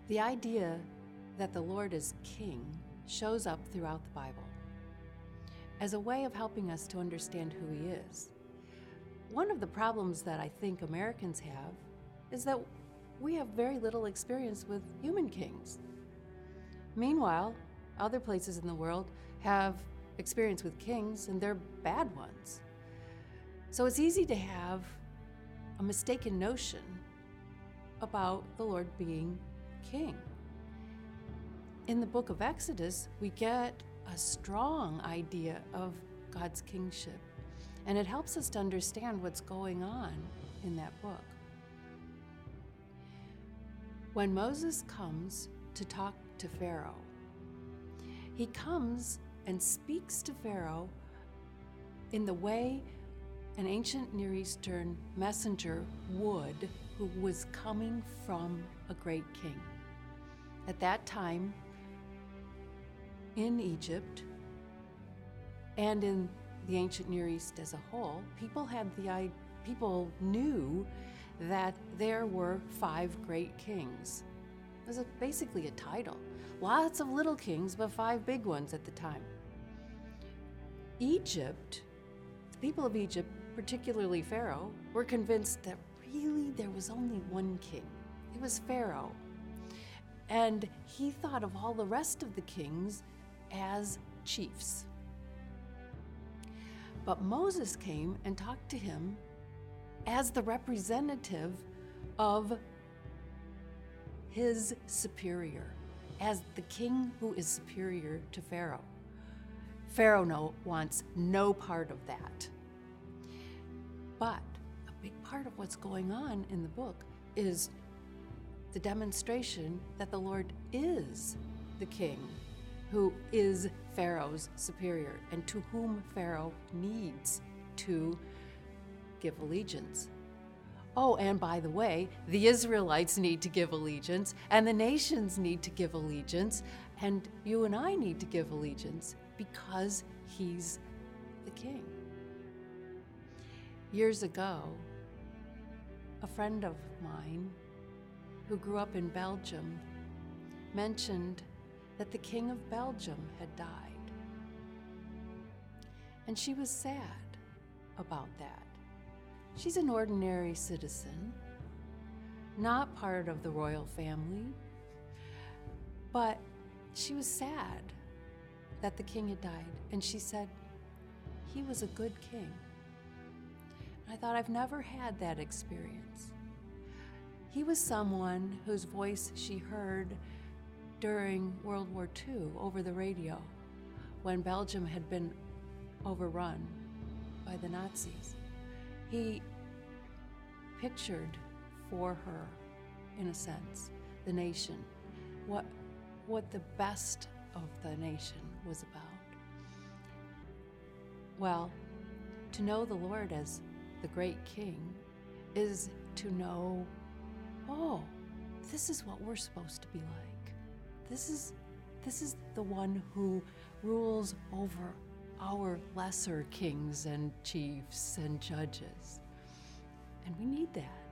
The idea that the Lord is king shows up throughout the Bible as a way of helping us to understand who he is. One of the problems that I think Americans have is that we have very little experience with human kings. Meanwhile, other places in the world have experience with kings, and they're bad ones. So it's easy to have a mistaken notion about the Lord being king. In the book of Exodus, we get a strong idea of God's kingship, and it helps us to understand what's going on in that book. When Moses comes to talk to Pharaoh, he comes and speaks to Pharaoh in the way an ancient Near Eastern messenger would, who was coming from a great king. At that time, in Egypt and in the ancient Near East as a whole, people knew that there were 5 great kings. It was basically a title. Lots of little kings, but 5 big ones at the time. Egypt, the people of Egypt, particularly Pharaoh, were convinced that really there was only one king. It was Pharaoh. And he thought of all the rest of the kings as chiefs. But Moses came and talked to him as the representative of his superior, as the king who is superior to Pharaoh. Pharaoh wants no part of that. But a big part of what's going on in the book is the demonstration that the Lord is the king who is Pharaoh's superior and to whom Pharaoh needs to give allegiance. Oh, and by the way, the Israelites need to give allegiance, and the nations need to give allegiance, and you and I need to give allegiance because he's the king. Years ago, a friend of mine who grew up in Belgium mentioned that the King of Belgium had died. And she was sad about that. She's an ordinary citizen, not part of the royal family, but she was sad that the king had died. And she said, he was a good king. And I thought, I've never had that experience. He was someone whose voice she heard during World War II over the radio when Belgium had been overrun by the Nazis. He pictured for her, in a sense, the nation, what the best of the nation was about. Well, to know the Lord as the great king is to know, oh, this is what we're supposed to be like. This is the one who rules over our lesser kings and chiefs and judges. And we need that.